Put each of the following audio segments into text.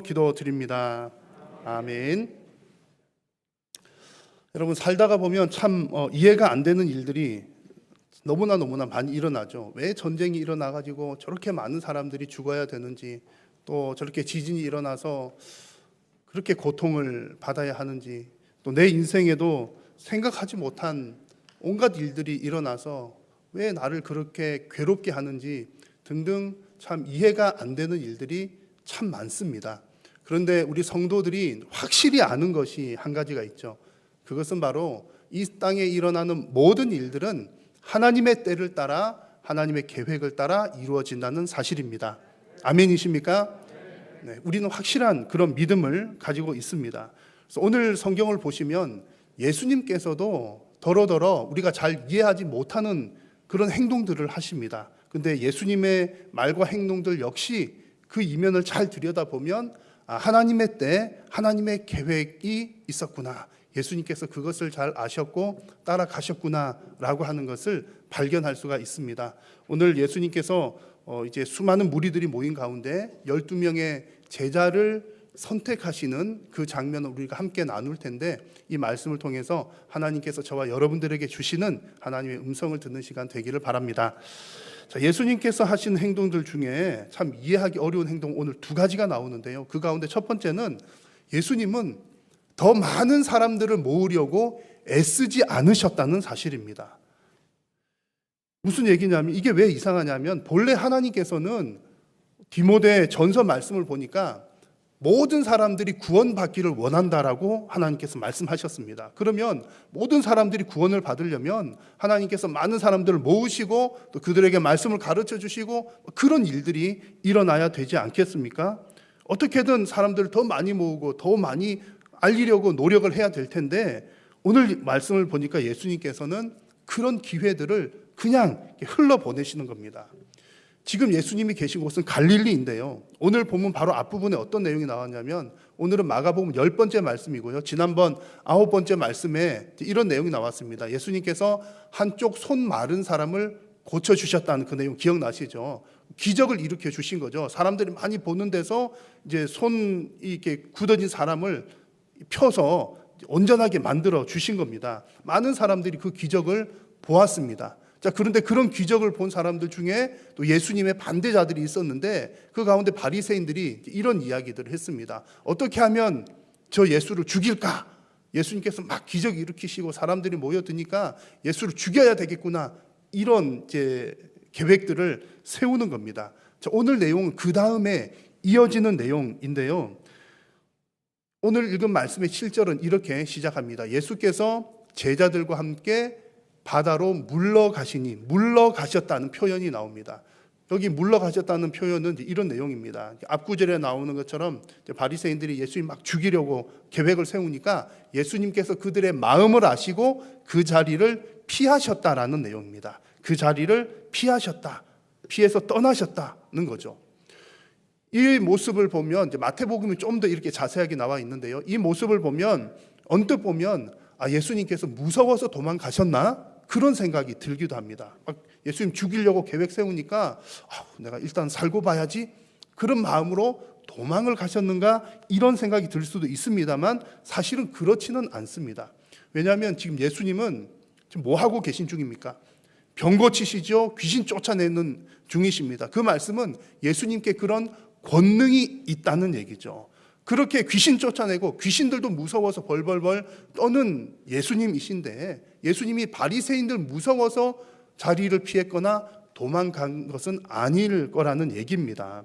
기도드립니다. 아멘. 여러분, 살다가 보면 참 이해가 안 되는 일들이 너무나 많이 일어나죠. 왜 전쟁이 일어나가지고 저렇게 많은 사람들이 죽어야 되는지, 또 저렇게 지진이 일어나서 그렇게 고통을 받아야 하는지, 또 내 인생에도 생각하지 못한 온갖 일들이 일어나서 왜 나를 그렇게 괴롭게 하는지 등등 참 이해가 안 되는 일들이 참 많습니다. 그런데 우리 성도들이 확실히 아는 것이 한 가지가 있죠. 그것은 바로 이 땅에 일어나는 모든 일들은 하나님의 때를 따라, 하나님의 계획을 따라 이루어진다는 사실입니다. 아멘이십니까? 네, 우리는 확실한 그런 믿음을 가지고 있습니다. 그래서 오늘 성경을 보시면 예수님께서도 더러더러 우리가 잘 이해하지 못하는 그런 행동들을 하십니다. 근데 예수님의 말과 행동들 역시 그 이면을 잘 들여다보면 하나님의 때, 하나님의 계획이 있었구나, 예수님께서 그것을 잘 아셨고 따라가셨구나 라고 하는 것을 발견할 수가 있습니다. 오늘 예수님께서 이제 수많은 무리들이 모인 가운데 12명의 제자를 선택하시는 그 장면을 우리가 함께 나눌 텐데, 이 말씀을 통해서 하나님께서 저와 여러분들에게 주시는 하나님의 음성을 듣는 시간 되기를 바랍니다. 자, 예수님께서 하신 행동들 중에 참 이해하기 어려운 행동, 오늘 두 가지가 나오는데요. 그 가운데 첫 번째는 예수님은 더 많은 사람들을 모으려고 애쓰지 않으셨다는 사실입니다. 무슨 얘기냐면, 이게 왜 이상하냐면, 본래 하나님께서는 디모데 전서 말씀을 보니까 모든 사람들이 구원받기를 원한다라고 하나님께서 말씀하셨습니다. 그러면 모든 사람들이 구원을 받으려면 하나님께서 많은 사람들을 모으시고 또 그들에게 말씀을 가르쳐 주시고 그런 일들이 일어나야 되지 않겠습니까? 어떻게든 사람들을 더 많이 모으고 더 많이 알리려고 노력을 해야 될 텐데, 오늘 말씀을 보니까 예수님께서는 그런 기회들을 그냥 흘러보내시는 겁니다. 지금 예수님이 계신 곳은 갈릴리인데요, 오늘 보면 바로 앞부분에 어떤 내용이 나왔냐면, 오늘은 마가복음 10번째 말씀이고요, 지난번 9번째 말씀에 이런 내용이 나왔습니다. 예수님께서 한쪽 손 마른 사람을 고쳐주셨다는 그 내용 기억나시죠? 기적을 일으켜 주신 거죠. 사람들이 많이 보는 데서 이제 손이 이렇게 굳어진 사람을 펴서 온전하게 만들어 주신 겁니다. 많은 사람들이 그 기적을 보았습니다. 자, 그런데 그런 기적을 본 사람들 중에 또 예수님의 반대자들이 있었는데, 그 가운데 바리새인들이 이런 이야기들을 했습니다. 어떻게 하면 저 예수를 죽일까? 예수님께서 막 기적 일으키시고 사람들이 모여드니까 예수를 죽여야 되겠구나, 이런 이제 계획들을 세우는 겁니다. 자, 오늘 내용은 그 다음에 이어지는 내용인데요, 오늘 읽은 말씀의 7절은 이렇게 시작합니다. 예수께서 제자들과 함께 바다로 물러가시니, 물러가셨다는 표현이 나옵니다. 여기 물러가셨다는 표현은 이런 내용입니다. 앞구절에 나오는 것처럼 바리새인들이 예수님 막 죽이려고 계획을 세우니까 예수님께서 그들의 마음을 아시고 그 자리를 피하셨다라는 내용입니다. 그 자리를 피하셨다, 피해서 떠나셨다는 거죠. 이 모습을 보면 이제 마태복음이 좀 더 이렇게 자세하게 나와 있는데요, 이 모습을 보면 언뜻 보면 예수님께서 무서워서 도망가셨나? 그런 생각이 들기도 합니다. 예수님 죽이려고 계획 세우니까 내가 일단 살고 봐야지, 그런 마음으로 도망을 가셨는가, 이런 생각이 들 수도 있습니다만 사실은 그렇지는 않습니다. 왜냐하면 지금 예수님은 지금 뭐 하고 계신 중입니까? 병 고치시죠. 귀신 쫓아내는 중이십니다. 그 말씀은 예수님께 그런 권능이 있다는 얘기죠. 그렇게 귀신 쫓아내고 귀신들도 무서워서 벌벌벌 떠는 예수님이신데, 예수님이 바리새인들 무서워서 자리를 피했거나 도망간 것은 아닐 거라는 얘기입니다.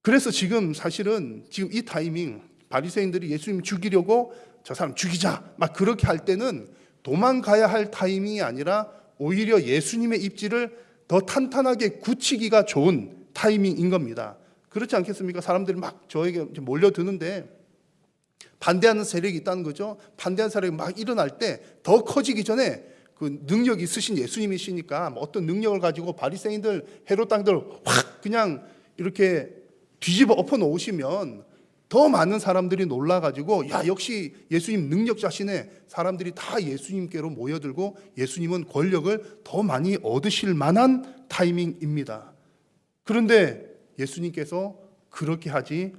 그래서 지금 사실은 지금 이 타이밍, 바리새인들이 예수님 죽이려고 저 사람 죽이자 막 그렇게 할 때는 도망가야 할 타이밍이 아니라 오히려 예수님의 입지를 더 탄탄하게 굳히기가 좋은 타이밍인 겁니다. 그렇지 않겠습니까? 사람들이 막 저에게 몰려드는데 반대하는 세력이 있다는 거죠. 반대하는 세력이 막 일어날 때 더 커지기 전에 그 능력이 있으신 예수님이시니까 어떤 능력을 가지고 바리새인들, 헤롯 당들 확 그냥 이렇게 뒤집어 엎어 놓으시면 더 많은 사람들이 놀라가지고 역시 예수님 능력자시네, 사람들이 다 예수님께로 모여들고 예수님은 권력을 더 많이 얻으실 만한 타이밍입니다. 그런데 예수님께서 그렇게 하지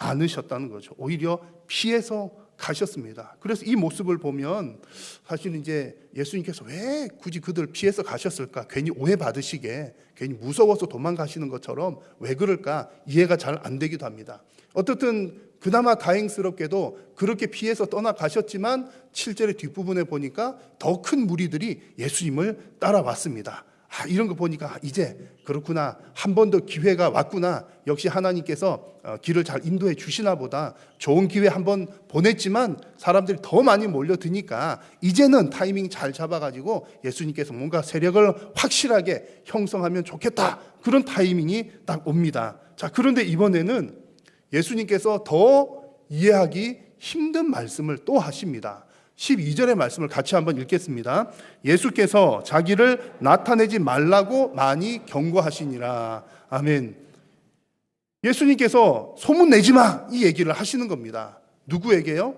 않으셨다는 거죠. 오히려 피해서 가셨습니다. 그래서 이 모습을 보면 사실 이제 예수님께서 왜 굳이 그들 피해서 가셨을까? 괜히 오해받으시게, 괜히 무서워서 도망가시는 것처럼 왜 그럴까? 이해가 잘 안 되기도 합니다. 어떻든 그나마 다행스럽게도 그렇게 피해서 떠나가셨지만 7절의 뒷부분에 보니까 더 큰 무리들이 예수님을 따라왔습니다. 이런 거 보니까 이제 그렇구나, 한 번 더 기회가 왔구나, 역시 하나님께서 길을 잘 인도해 주시나 보다, 좋은 기회 한 번 보냈지만 사람들이 더 많이 몰려드니까 이제는 타이밍 잘 잡아가지고 예수님께서 뭔가 세력을 확실하게 형성하면 좋겠다, 그런 타이밍이 딱 옵니다. 자, 그런데 이번에는 예수님께서 더 이해하기 힘든 말씀을 또 하십니다. 12절의 말씀을 같이 한번 읽겠습니다. 예수께서 자기를 나타내지 말라고 많이 경고하시니라. 아멘. 예수님께서 소문내지 마, 이 얘기를 하시는 겁니다. 누구에게요?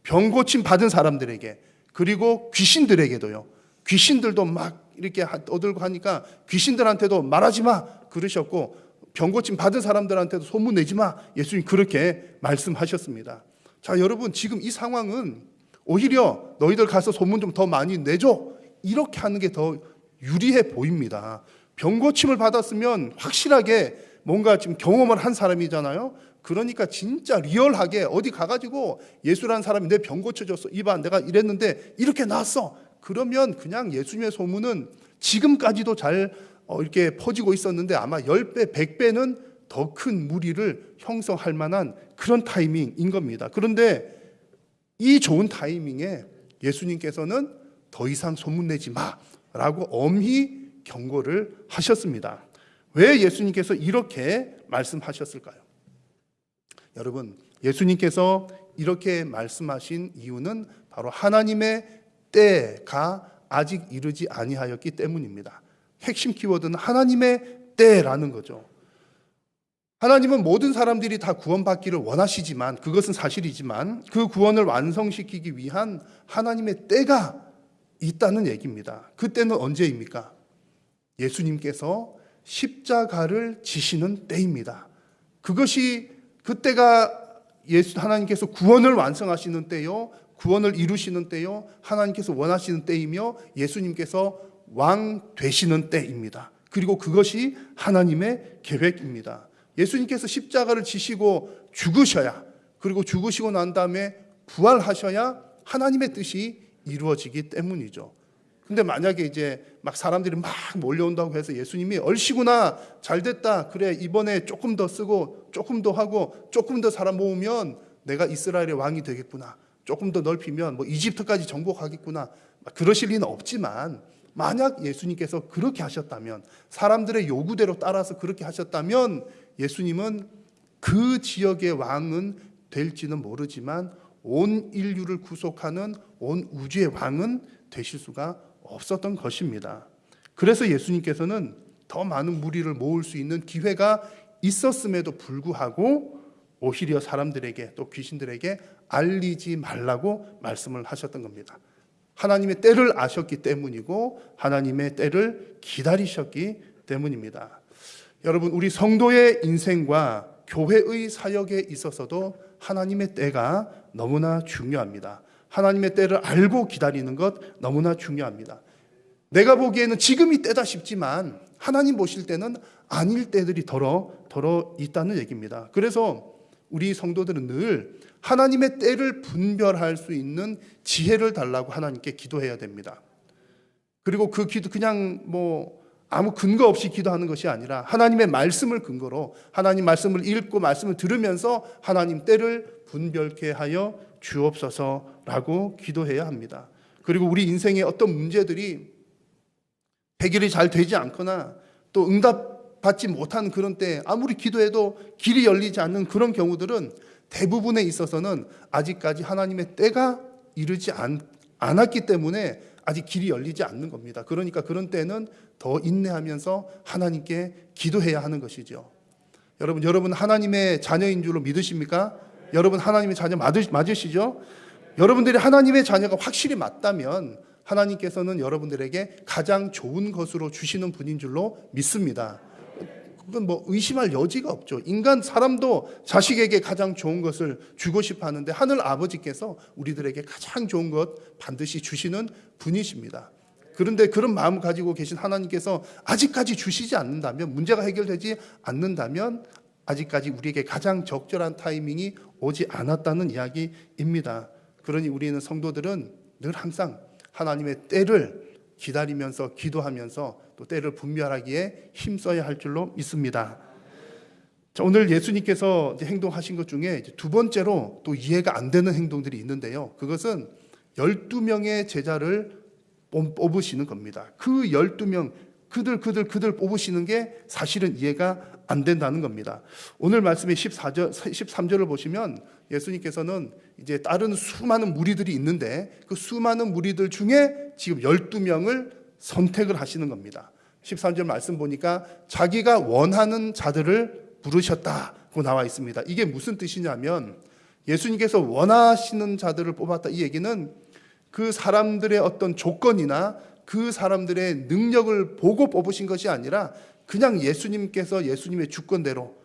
병 고침 받은 사람들에게, 그리고 귀신들에게도요. 귀신들도 막 이렇게 떠들고 하니까 귀신들한테도 말하지 마 그러셨고, 병 고침 받은 사람들한테도 소문내지 마, 예수님 그렇게 말씀하셨습니다. 자, 여러분, 지금 이 상황은 오히려 너희들 가서 소문 좀 더 많이 내줘, 이렇게 하는 게 더 유리해 보입니다. 병 고침을 받았으면 확실하게 뭔가 지금 경험을 한 사람이잖아요. 그러니까 진짜 리얼하게 어디 가가지고 예수라는 사람이 내 병 고쳐줬어, 이봐 내가 이랬는데 이렇게 나왔어, 그러면 그냥 예수님의 소문은 지금까지도 잘 이렇게 퍼지고 있었는데 아마 10배, 100배는 더 큰 무리를 형성할 만한 그런 타이밍인 겁니다. 그런데 이 좋은 타이밍에 예수님께서는 더 이상 소문내지 마라고 엄히 경고를 하셨습니다. 왜 예수님께서 이렇게 말씀하셨을까요? 여러분, 예수님께서 이렇게 말씀하신 이유는 바로 하나님의 때가 아직 이르지 아니하였기 때문입니다. 핵심 키워드는 하나님의 때라는 거죠. 하나님은 모든 사람들이 다 구원받기를 원하시지만, 그것은 사실이지만 그 구원을 완성시키기 위한 하나님의 때가 있다는 얘기입니다. 그 때는 언제입니까? 예수님께서 십자가를 지시는 때입니다. 그것이, 그때가 하나님께서 구원을 완성하시는 때요, 구원을 이루시는 때요, 하나님께서 원하시는 때이며 예수님께서 왕 되시는 때입니다. 그리고 그것이 하나님의 계획입니다. 예수님께서 십자가를 지시고 죽으셔야, 그리고 죽으시고 난 다음에 부활하셔야 하나님의 뜻이 이루어지기 때문이죠. 근데 만약에 이제 막 사람들이 막 몰려온다고 해서 예수님이 얼씨구나, 잘됐다, 그래 이번에 조금 더 쓰고 조금 더 하고 조금 더 사람 모으면 내가 이스라엘의 왕이 되겠구나, 조금 더 넓히면 뭐 이집트까지 정복하겠구나, 그러실 리는 없지만, 만약 예수님께서 그렇게 하셨다면, 사람들의 요구대로 따라서 그렇게 하셨다면 예수님은 그 지역의 왕은 될지는 모르지만 온 인류를 구속하는 온 우주의 왕은 되실 수가 없었던 것입니다. 그래서 예수님께서는 더 많은 무리를 모을 수 있는 기회가 있었음에도 불구하고 오히려 사람들에게, 또 귀신들에게 알리지 말라고 말씀을 하셨던 겁니다. 하나님의 때를 아셨기 때문이고 하나님의 때를 기다리셨기 때문입니다. 여러분, 우리 성도의 인생과 교회의 사역에 있어서도 하나님의 때가 너무나 중요합니다. 하나님의 때를 알고 기다리는 것 너무나 중요합니다. 내가 보기에는 지금이 때다 싶지만 하나님 보실 때는 아닐 때들이 더러 있다는 얘기입니다. 그래서 우리 성도들은 늘 하나님의 때를 분별할 수 있는 지혜를 달라고 하나님께 기도해야 됩니다. 그리고 그 기도 그냥 아무 근거 없이 기도하는 것이 아니라 하나님의 말씀을 근거로, 하나님 말씀을 읽고 말씀을 들으면서 하나님 때를 분별케 하여 주옵소서라고 기도해야 합니다. 그리고 우리 인생의 어떤 문제들이 해결이 잘 되지 않거나 또 응답받지 못하는 그런 때 아무리 기도해도 길이 열리지 않는 그런 경우들은 대부분에 있어서는 아직까지 하나님의 때가 이르지 않았기 때문에 아직 길이 열리지 않는 겁니다. 그러니까 그런 때는 더 인내하면서 하나님께 기도해야 하는 것이죠. 여러분 하나님의 자녀인 줄로 믿으십니까? 여러분 하나님의 자녀 맞으시죠? 여러분들이 하나님의 자녀가 확실히 맞다면 하나님께서는 여러분들에게 가장 좋은 것으로 주시는 분인 줄로 믿습니다. 그건 뭐 의심할 여지가 없죠. 사람도 자식에게 가장 좋은 것을 주고 싶어 하는데 하늘 아버지께서 우리들에게 가장 좋은 것 반드시 주시는 분이십니다. 그런데 그런 마음을 가지고 계신 하나님께서 아직까지 주시지 않는다면, 문제가 해결되지 않는다면 아직까지 우리에게 가장 적절한 타이밍이 오지 않았다는 이야기입니다. 그러니 우리는 성도들은 늘 항상 하나님의 때를 기다리면서 기도하면서 또 때를 분별하기에 힘써야 할 줄로 믿습니다. 자, 오늘 예수님께서 행동하신 것 중에 두 번째로 또 이해가 안 되는 행동들이 있는데요. 그것은 12명의 제자를 뽑으시는 겁니다. 그 12명, 그들 뽑으시는 게 사실은 이해가 안 된다는 겁니다. 오늘 말씀의 13절을 보시면 예수님께서는 이제 다른 수많은 무리들이 있는데 그 수많은 무리들 중에 지금 12명을 선택을 하시는 겁니다. 13절 말씀 보니까 자기가 원하는 자들을 부르셨다고 나와 있습니다. 이게 무슨 뜻이냐면 예수님께서 원하시는 자들을 뽑았다, 이 얘기는 그 사람들의 어떤 조건이나 그 사람들의 능력을 보고 뽑으신 것이 아니라 그냥 예수님께서 예수님의 주권대로,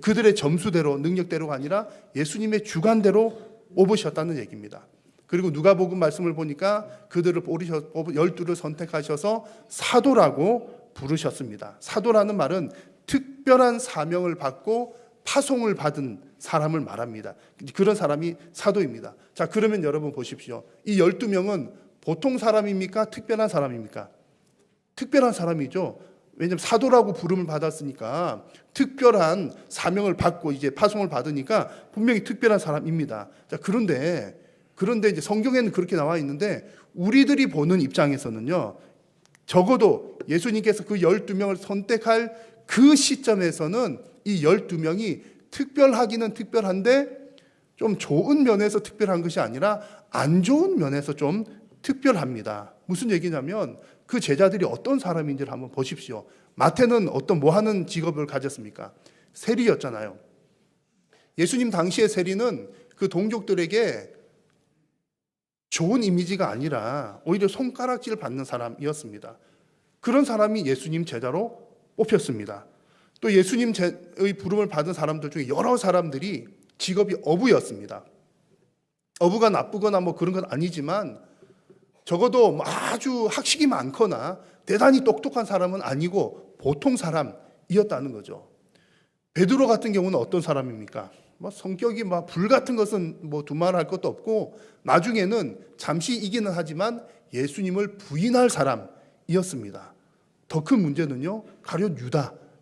그들의 점수대로, 능력대로가 아니라 예수님의 주관대로 뽑으셨다는 얘기입니다. 그리고 누가복음 말씀을 보니까 그들을 12를 선택하셔서 사도라고 부르셨습니다. 사도라는 말은 특별한 사명을 받고 파송을 받은 사람을 말합니다. 그런 사람이 사도입니다. 자, 그러면 여러분 보십시오. 이 12명은 보통 사람입니까? 특별한 사람입니까? 특별한 사람이죠. 왜냐하면 사도라고 부름을 받았으니까 특별한 사명을 받고 이제 파송을 받으니까 분명히 특별한 사람입니다. 자, 그런데 이제 성경에는 그렇게 나와 있는데 우리들이 보는 입장에서는요, 적어도 예수님께서 그 12명을 선택할 그 시점에서는 이 12명이 특별하기는 특별한데 좀 좋은 면에서 특별한 것이 아니라 안 좋은 면에서 좀 특별합니다. 무슨 얘기냐면 그 제자들이 어떤 사람인지를 한번 보십시오. 마태는 어떤 뭐 하는 직업을 가졌습니까? 세리였잖아요. 예수님 당시의 세리는 그 동족들에게 좋은 이미지가 아니라 오히려 손가락질 받는 사람이었습니다. 그런 사람이 예수님 제자로 뽑혔습니다. 또 예수님의 부름을 받은 사람들 중에 여러 사람들이 직업이 어부였습니다. 어부가 나쁘거나 뭐 그런 건 아니지만 적어도 아주 학식이 많거나 대단히 똑똑한 사람은 아니고 보통 사람이었다는 거죠. 베드로 같은 경우는 어떤 사람입니까? 성격이 불 같은 것은 두말할 것도 없고 나중에는 잠시 이기는 하지만 예수님을 부인할 사람이었습니다. 더 큰 문제는요, 가룟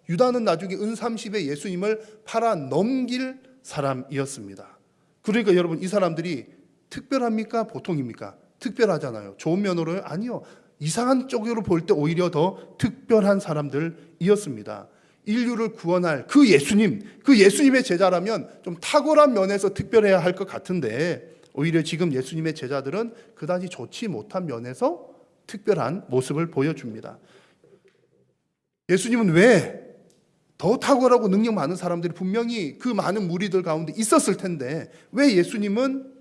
유다는 나중에 은30에 예수님을 팔아 넘길 사람이었습니다. 그러니까 여러분, 이 사람들이 특별합니까? 보통입니까? 특별하잖아요. 좋은 면으로요? 아니요. 이상한 쪽으로 볼 때 오히려 더 특별한 사람들이었습니다. 인류를 구원할 그 예수님의 제자라면 좀 탁월한 면에서 특별해야 할 것 같은데 오히려 지금 예수님의 제자들은 그다지 좋지 못한 면에서 특별한 모습을 보여줍니다. 예수님은 왜 더 탁월하고 능력 많은 사람들이 분명히 그 많은 무리들 가운데 있었을 텐데 왜 예수님은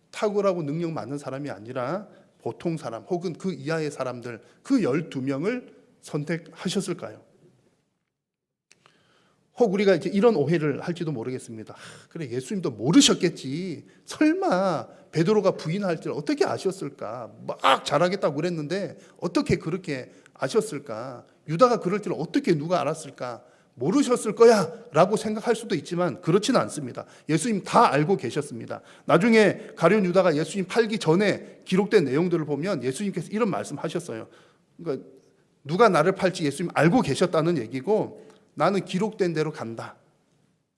탁월하고 능력 많은 사람이 아니라 보통 사람 혹은 그 이하의 사람들, 그 12명을 선택하셨을까요? 혹 우리가 이제 이런 오해를 할지도 모르겠습니다. 그래, 예수님도 모르셨겠지. 설마 베드로가 부인할 줄 어떻게 아셨을까? 막 잘하겠다고 그랬는데 어떻게 그렇게 아셨을까? 유다가 그럴 줄 어떻게 누가 알았을까? 모르셨을 거야 라고 생각할 수도 있지만 그렇지는 않습니다. 예수님 다 알고 계셨습니다. 나중에 가룟 유다가 예수님 팔기 전에 기록된 내용들을 보면 예수님께서 이런 말씀하셨어요. 그러니까 누가 나를 팔지 예수님 알고 계셨다는 얘기고 나는 기록된 대로 간다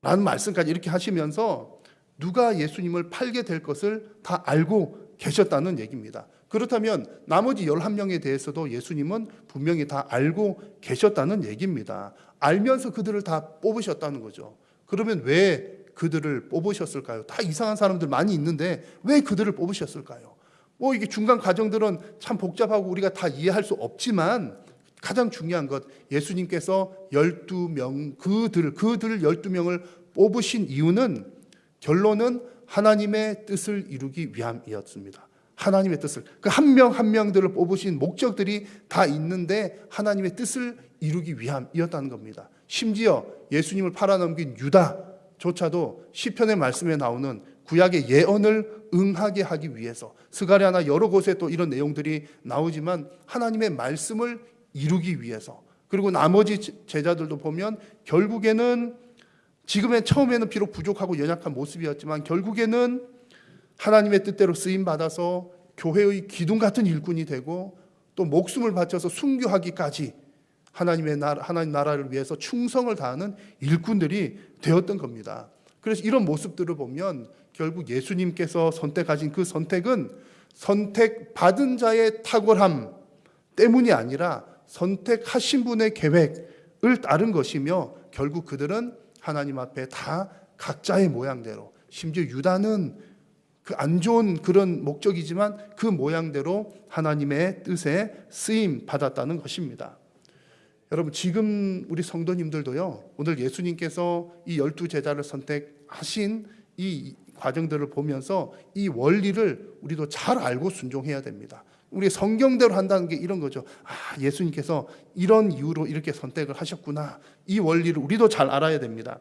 라는 말씀까지 이렇게 하시면서 누가 예수님을 팔게 될 것을 다 알고 계셨다는 얘기입니다. 그렇다면 나머지 11명에 대해서도 예수님은 분명히 다 알고 계셨다는 얘기입니다. 알면서 그들을 다 뽑으셨다는 거죠. 그러면 왜 그들을 뽑으셨을까요? 다 이상한 사람들 많이 있는데 왜 그들을 뽑으셨을까요? 이게 중간 과정들은 참 복잡하고 우리가 다 이해할 수 없지만 가장 중요한 것, 예수님께서 12명, 그들 12명을 뽑으신 이유는 결론은 하나님의 뜻을 이루기 위함이었습니다. 하나님의 뜻을, 그 한 명 한 명들을 뽑으신 목적들이 다 있는데 하나님의 뜻을 이루기 위함이었다는 겁니다. 심지어 예수님을 팔아넘긴 유다조차도 시편의 말씀에 나오는 구약의 예언을 응하게 하기 위해서, 스가랴나 여러 곳에 또 이런 내용들이 나오지만 하나님의 말씀을 이루기 위해서, 그리고 나머지 제자들도 보면 결국에는 처음에는 비록 부족하고 연약한 모습이었지만 결국에는 하나님의 뜻대로 쓰임 받아서 교회의 기둥 같은 일꾼이 되고 또 목숨을 바쳐서 순교하기까지 하나님 나라를 위해서 충성을 다하는 일꾼들이 되었던 겁니다. 그래서 이런 모습들을 보면 결국 예수님께서 선택하신 그 선택은 선택받은 자의 탁월함 때문이 아니라 선택하신 분의 계획을 따른 것이며, 결국 그들은 하나님 앞에 다 각자의 모양대로, 심지어 유다는 그 안 좋은 그런 목적이지만 그 모양대로 하나님의 뜻에 쓰임 받았다는 것입니다. 여러분, 지금 우리 성도님들도요, 오늘 예수님께서 이 12제자를 선택하신 이 과정들을 보면서 이 원리를 우리도 잘 알고 순종해야 됩니다. 우리 성경대로 한다는 게 이런 거죠. 예수님께서 이런 이유로 이렇게 선택을 하셨구나. 이 원리를 우리도 잘 알아야 됩니다.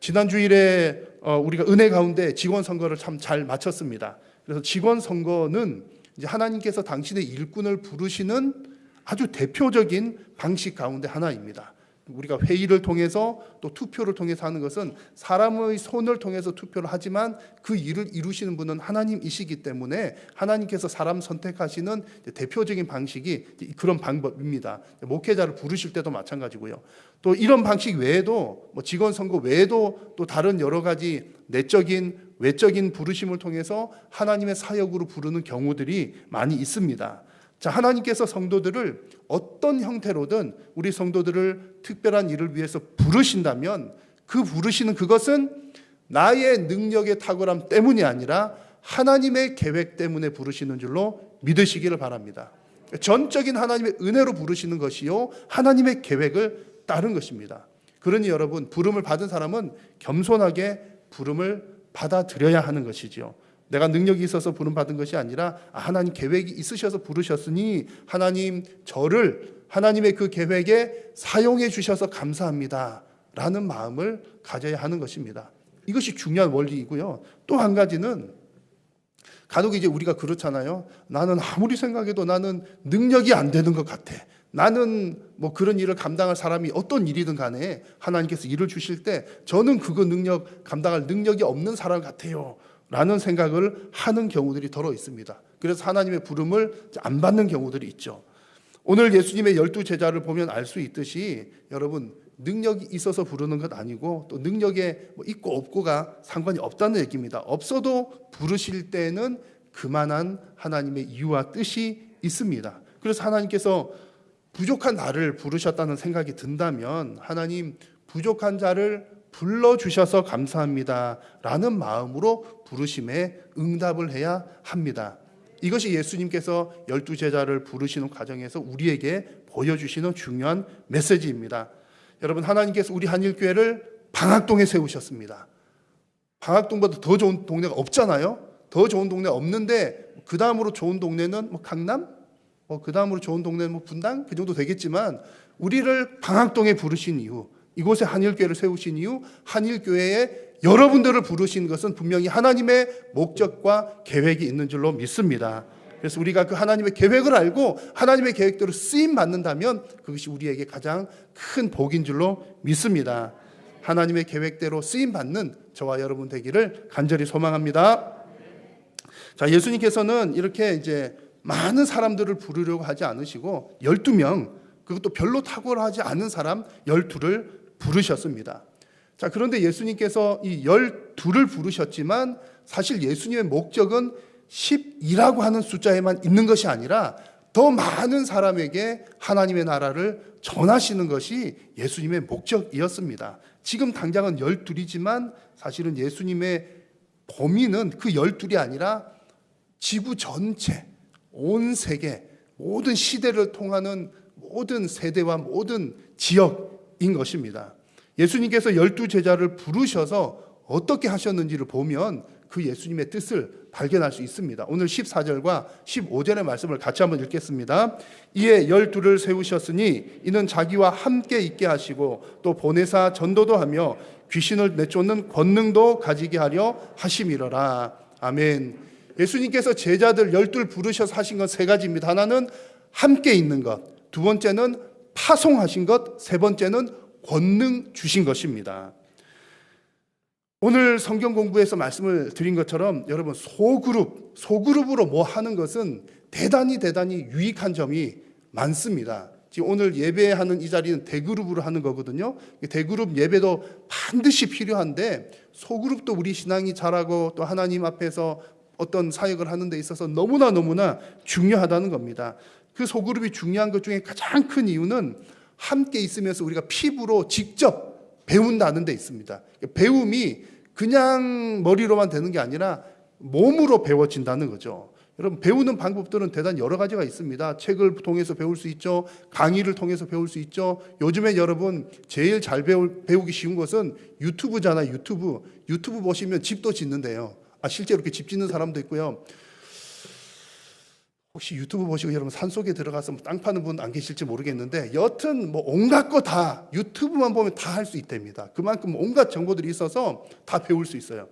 지난 주일에 우리가 은혜 가운데 직원 선거를 참 잘 마쳤습니다. 그래서 직원 선거는 이제 하나님께서 당신의 일꾼을 부르시는 아주 대표적인 방식 가운데 하나입니다. 우리가 회의를 통해서 또 투표를 통해서 하는 것은 사람의 손을 통해서 투표를 하지만 그 일을 이루시는 분은 하나님이시기 때문에 하나님께서 사람 선택하시는 대표적인 방식이 그런 방법입니다. 목회자를 부르실 때도 마찬가지고요. 또 이런 방식 외에도 직원 선거 외에도 또 다른 여러 가지 내적인 외적인 부르심을 통해서 하나님의 사역으로 부르는 경우들이 많이 있습니다. 자, 하나님께서 성도들을 어떤 형태로든 우리 성도들을 특별한 일을 위해서 부르신다면 그 부르시는 그것은 나의 능력의 탁월함 때문이 아니라 하나님의 계획 때문에 부르시는 줄로 믿으시기를 바랍니다. 전적인 하나님의 은혜로 부르시는 것이요 하나님의 계획을 따른 것입니다. 그러니 여러분, 부름을 받은 사람은 겸손하게 부름을 받아들여야 하는 것이지요. 내가 능력이 있어서 부름받은 것이 아니라 하나님 계획이 있으셔서 부르셨으니 하나님 저를 하나님의 그 계획에 사용해 주셔서 감사합니다 라는 마음을 가져야 하는 것입니다. 이것이 중요한 원리이고요. 또 한 가지는 간혹 이제 우리가 그렇잖아요. 나는 아무리 생각해도 나는 능력이 안 되는 것 같아. 나는 뭐 그런 일을 감당할 사람이 어떤 일이든 간에 하나님께서 일을 주실 때 저는 그거 감당할 능력이 없는 사람 같아요 라는 생각을 하는 경우들이 더러 있습니다. 그래서 하나님의 부름을 안 받는 경우들이 있죠. 오늘 예수님의 12제자를 보면 알 수 있듯이 여러분, 능력이 있어서 부르는 것 아니고 또 능력에 있고 없고가 상관이 없다는 얘기입니다. 없어도 부르실 때는 그만한 하나님의 이유와 뜻이 있습니다. 그래서 하나님께서 부족한 나를 부르셨다는 생각이 든다면 하나님 부족한 자를 불러주셔서 감사합니다 라는 마음으로 부르심에 응답을 해야 합니다. 이것이 예수님께서 12제자를 부르시는 과정에서 우리에게 보여주시는 중요한 메시지입니다. 여러분, 하나님께서 우리 한일교회를 방학동에 세우셨습니다. 방학동보다 더 좋은 동네가 없잖아요. 더 좋은 동네 없는데 그 다음으로 좋은 동네는 강남? 그 다음으로 좋은 동네는 분당? 그 정도 되겠지만 우리를 방학동에 부르신 이유, 이곳에 한일교회를 세우신 이유, 한일교회에 여러분들을 부르신 것은 분명히 하나님의 목적과 계획이 있는 줄로 믿습니다. 그래서 우리가 그 하나님의 계획을 알고 하나님의 계획대로 쓰임 받는다면 그것이 우리에게 가장 큰 복인 줄로 믿습니다. 하나님의 계획대로 쓰임 받는 저와 여러분 되기를 간절히 소망합니다. 자, 예수님께서는 이렇게 이제 많은 사람들을 부르려고 하지 않으시고 12명, 그것도 별로 탁월하지 않은 사람 12를 부르셨습니다. 자, 그런데 예수님께서 이 12를 부르셨지만 사실 예수님의 목적은 12라고 하는 숫자에만 있는 것이 아니라 더 많은 사람에게 하나님의 나라를 전하시는 것이 예수님의 목적이었습니다. 지금 당장은 12이지만 사실은 예수님의 범위는 그 12이 아니라 지구 전체, 온 세계, 모든 시대를 통하는 모든 세대와 모든 지역인 것입니다. 예수님께서 12제자를 부르셔서 어떻게 하셨는지를 보면 그 예수님의 뜻을 발견할 수 있습니다. 오늘 14절과 15절의 말씀을 같이 한번 읽겠습니다. 이에 12를 세우셨으니 이는 자기와 함께 있게 하시고 또 보내사 전도도 하며 귀신을 내쫓는 권능도 가지게 하려 하심이러라. 아멘. 예수님께서 제자들 12를 부르셔서 하신 건 세 가지입니다. 하나는 함께 있는 것, 두 번째는 파송하신 것, 세 번째는 권능 주신 것입니다. 오늘 성경 공부에서 말씀을 드린 것처럼 여러분 소그룹으로 뭐 하는 것은 대단히 유익한 점이 많습니다. 지금 오늘 예배하는 이 자리는 대그룹으로 하는 거거든요. 대그룹 예배도 반드시 필요한데 소그룹도 우리 신앙이 자라고 또 하나님 앞에서 어떤 사역을 하는 데 있어서 너무나 중요하다는 겁니다. 그 소그룹이 중요한 것 중에 가장 큰 이유는 함께 있으면서 우리가 피부로 직접 배운다는 데 있습니다. 배움이 그냥 머리로만 되는 게 아니라 몸으로 배워진다는 거죠. 여러분, 배우는 방법들은 대단히 여러 가지가 있습니다. 책을 통해서 배울 수 있죠. 강의를 통해서 배울 수 있죠. 요즘에 여러분 제일 잘 배우기 쉬운 것은 유튜브잖아요. 유튜브 보시면 집도 짓는데요. 실제로 이렇게 집 짓는 사람도 있고요. 혹시 유튜브 보시고 여러분 산속에 들어가서 땅 파는 분 안 계실지 모르겠는데 여튼 뭐 온갖 거 다 유튜브만 보면 다 할 수 있답니다. 그만큼 온갖 정보들이 있어서 다 배울 수 있어요.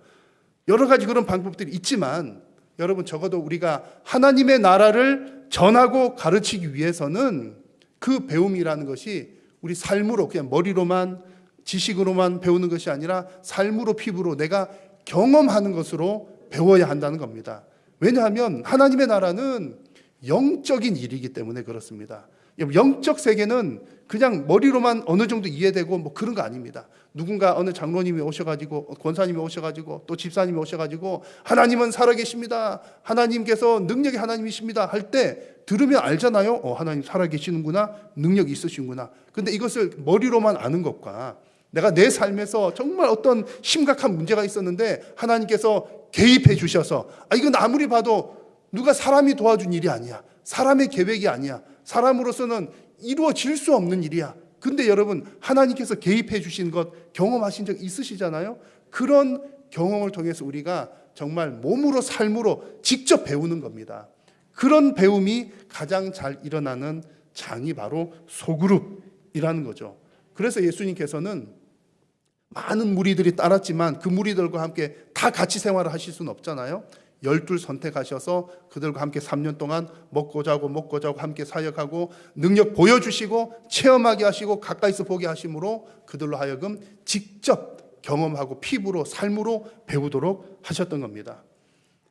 여러 가지 그런 방법들이 있지만 여러분 적어도 우리가 하나님의 나라를 전하고 가르치기 위해서는 그 배움이라는 것이 우리 삶으로 그냥 머리로만 지식으로만 배우는 것이 아니라 삶으로 피부로 내가 경험하는 것으로 배워야 한다는 겁니다. 왜냐하면 하나님의 나라는 영적인 일이기 때문에 그렇습니다. 영적 세계는 그냥 머리로만 어느 정도 이해되고 뭐 그런 거 아닙니다. 누군가 어느 장로님이 오셔가지고 권사님이 오셔가지고 또 집사님이 오셔가지고 하나님은 살아계십니다. 하나님께서 능력이 하나님이십니다. 할 때 들으면 알잖아요. 하나님 살아계시는구나. 능력이 있으시구나. 근데 이것을 머리로만 아는 것과 내가 내 삶에서 정말 어떤 심각한 문제가 있었는데 하나님께서 개입해 주셔서 이건 아무리 봐도 누가 사람이 도와준 일이 아니야. 사람의 계획이 아니야. 사람으로서는 이루어질 수 없는 일이야. 근데 여러분 하나님께서 개입해 주신 것 경험하신 적 있으시잖아요. 그런 경험을 통해서 우리가 정말 몸으로 삶으로 직접 배우는 겁니다. 그런 배움이 가장 잘 일어나는 장이 바로 소그룹이라는 거죠. 그래서 예수님께서는 많은 무리들이 따랐지만 그 무리들과 함께 다 같이 생활을 하실 수는 없잖아요. 12 선택하셔서 그들과 함께 3년 동안 먹고 자고 함께 사역하고 능력 보여주시고 체험하게 하시고 가까이서 보게 하심으로 그들로 하여금 직접 경험하고 피부로 삶으로 배우도록 하셨던 겁니다.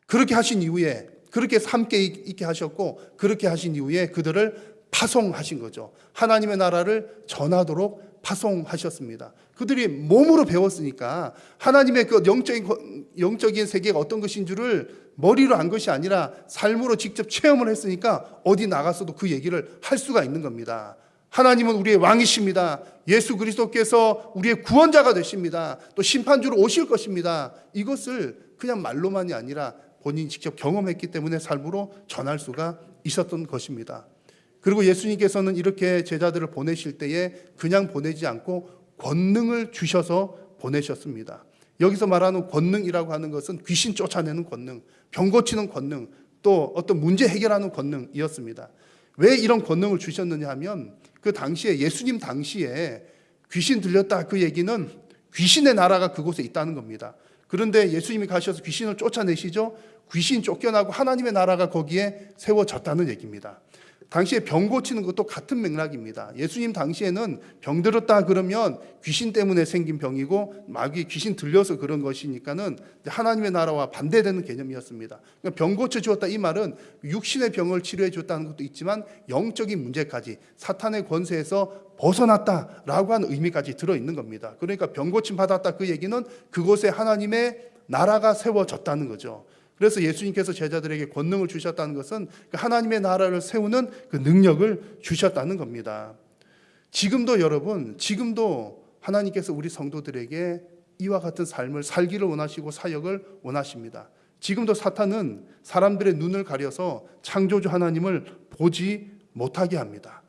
그렇게 하신 이후에 그렇게 함께 있게 하셨고 그렇게 하신 이후에 그들을 파송하신 거죠. 하나님의 나라를 전하도록 파송하셨습니다. 그들이 몸으로 배웠으니까 하나님의 그 영적인 세계가 어떤 것인 줄을 머리로 안 것이 아니라 삶으로 직접 체험을 했으니까 어디 나가서도 그 얘기를 할 수가 있는 겁니다. 하나님은 우리의 왕이십니다. 예수 그리스도께서 우리의 구원자가 되십니다. 또 심판주로 오실 것입니다. 이것을 그냥 말로만이 아니라 본인이 직접 경험했기 때문에 삶으로 전할 수가 있었던 것입니다. 그리고 예수님께서는 이렇게 제자들을 보내실 때에 그냥 보내지 않고 권능을 주셔서 보내셨습니다. 여기서 말하는 권능이라고 하는 것은 귀신 쫓아내는 권능, 병 고치는 권능, 또 어떤 문제 해결하는 권능이었습니다. 왜 이런 권능을 주셨느냐 하면 그 당시에 예수님 당시에 귀신 들렸다 그 얘기는 귀신의 나라가 그곳에 있다는 겁니다. 그런데 예수님이 가셔서 귀신을 쫓아내시죠. 귀신 쫓겨나고 하나님의 나라가 거기에 세워졌다는 얘기입니다. 당시에 병 고치는 것도 같은 맥락입니다. 예수님 당시에는 병 들었다 그러면 귀신 때문에 생긴 병이고 마귀 귀신 들려서 그런 것이니까는 하나님의 나라와 반대되는 개념이었습니다. 그러니까 병 고쳐 주었다 이 말은 육신의 병을 치료해 줬다는 것도 있지만 영적인 문제까지 사탄의 권세에서 벗어났다라고 하는 의미까지 들어있는 겁니다. 그러니까 병 고침 받았다 그 얘기는 그곳에 하나님의 나라가 세워졌다는 거죠. 그래서 예수님께서 제자들에게 권능을 주셨다는 것은 하나님의 나라를 세우는 그 능력을 주셨다는 겁니다. 지금도 여러분, 지금도 하나님께서 우리 성도들에게 이와 같은 삶을 살기를 원하시고 사역을 원하십니다. 지금도 사탄은 사람들의 눈을 가려서 창조주 하나님을 보지 못하게 합니다.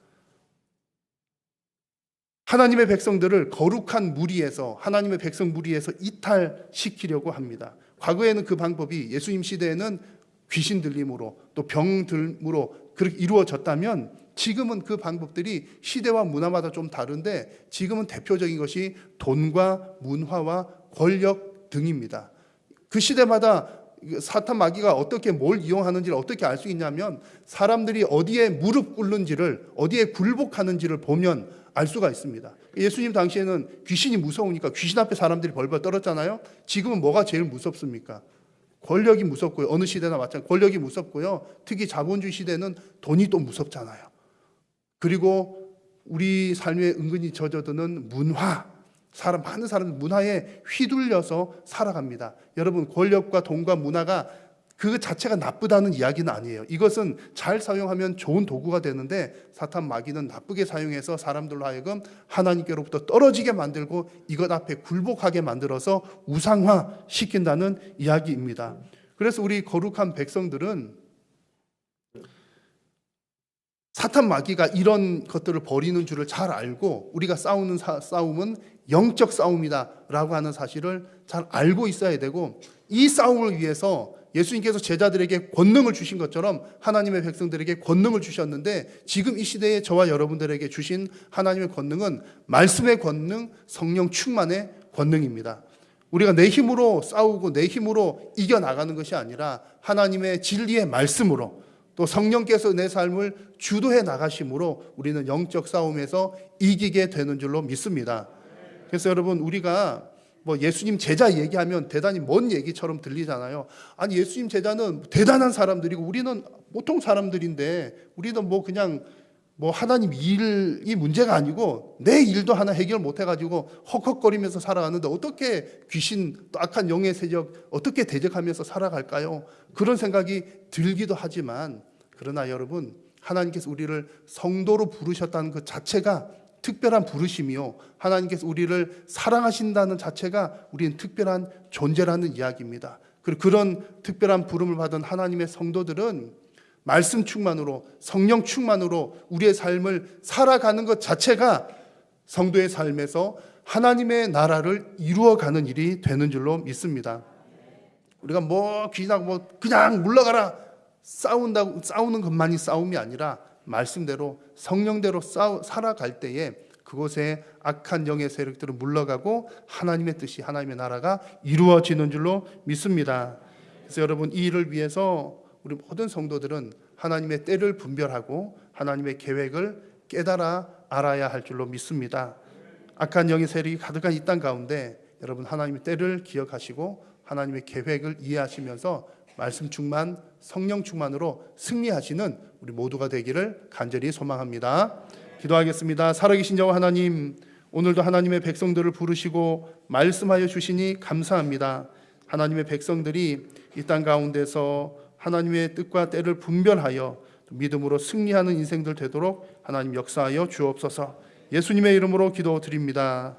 하나님의 백성들을 거룩한 무리에서, 하나님의 백성 무리에서 이탈시키려고 합니다. 과거에는 그 방법이 예수님 시대에는 귀신 들림으로 또 병 들므로 그렇게 이루어졌다면 지금은 그 방법들이 시대와 문화마다 좀 다른데 지금은 대표적인 것이 돈과 문화와 권력 등입니다. 그 시대마다 사탄 마귀가 어떻게 뭘 이용하는지를 어떻게 알 수 있냐면 사람들이 어디에 무릎 꿇는지를 어디에 굴복하는지를 보면 알 수가 있습니다. 예수님 당시에는 귀신이 무서우니까 귀신 앞에 사람들이 벌벌 떨었잖아요. 지금은 뭐가 제일 무섭습니까? 권력이 무섭고요. 어느 시대나 마찬가지 권력이 무섭고요. 특히 자본주의 시대는 돈이 또 무섭잖아요. 그리고 우리 삶에 은근히 젖어드는 문화, 많은 사람들 문화에 휘둘려서 살아갑니다. 여러분, 권력과 돈과 문화가 그 자체가 나쁘다는 이야기는 아니에요. 이것은 잘 사용하면 좋은 도구가 되는데 사탄 마귀는 나쁘게 사용해서 사람들로 하여금 하나님께로부터 떨어지게 만들고 이것 앞에 굴복하게 만들어서 우상화 시킨다는 이야기입니다. 그래서 우리 거룩한 백성들은 사탄 마귀가 이런 것들을 벌이는 줄을 잘 알고 우리가 싸우는 싸움은 영적 싸움이다라고 하는 사실을 잘 알고 있어야 되고, 이 싸움을 위해서 예수님께서 제자들에게 권능을 주신 것처럼 하나님의 백성들에게 권능을 주셨는데 지금 이 시대에 저와 여러분들에게 주신 하나님의 권능은 말씀의 권능, 성령 충만의 권능입니다. 우리가 내 힘으로 싸우고 내 힘으로 이겨나가는 것이 아니라 하나님의 진리의 말씀으로 또 성령께서 내 삶을 주도해 나가심으로 우리는 영적 싸움에서 이기게 되는 줄로 믿습니다. 그래서 여러분, 우리가 뭐 예수님 제자 얘기하면 대단히 먼 얘기처럼 들리잖아요. 아니, 예수님 제자는 대단한 사람들이고 우리는 보통 사람들인데 우리는 뭐 그냥 뭐 하나님 일이 문제가 아니고 내 일도 하나 해결 못 해가지고 헉헉거리면서 살아가는데 어떻게 귀신 또 악한 영의 세력 어떻게 대적하면서 살아갈까요? 그런 생각이 들기도 하지만, 그러나 여러분, 하나님께서 우리를 성도로 부르셨다는 그 자체가 특별한 부르심이요, 하나님께서 우리를 사랑하신다는 자체가 우리는 특별한 존재라는 이야기입니다. 그리고 그런 특별한 부름을 받은 하나님의 성도들은 말씀 충만으로 성령 충만으로 우리의 삶을 살아가는 것 자체가 성도의 삶에서 하나님의 나라를 이루어가는 일이 되는 줄로 믿습니다. 우리가 뭐 귀신하고 뭐 그냥 물러가라 싸우는 것만이 싸움이 아니라 말씀대로 성령대로 살아갈 때에 그곳에 악한 영의 세력들은 물러가고 하나님의 뜻이, 하나님의 나라가 이루어지는 줄로 믿습니다. 그래서 여러분, 이 일을 위해서 우리 모든 성도들은 하나님의 때를 분별하고 하나님의 계획을 깨달아 알아야 할 줄로 믿습니다. 악한 영의 세력이 가득한 이 땅 가운데 여러분, 하나님의 때를 기억하시고 하나님의 계획을 이해하시면서 말씀 충만, 성령 충만으로 승리하시는 우리 모두가 되기를 간절히 소망합니다. 기도하겠습니다. 살아계신 여호와 하나님, 오늘도 하나님의 백성들을 부르시고 말씀하여 주시니 감사합니다. 하나님의 백성들이 이 땅 가운데서 하나님의 뜻과 때를 분별하여 믿음으로 승리하는 인생들 되도록 하나님 역사하여 주옵소서. 예수님의 이름으로 기도드립니다.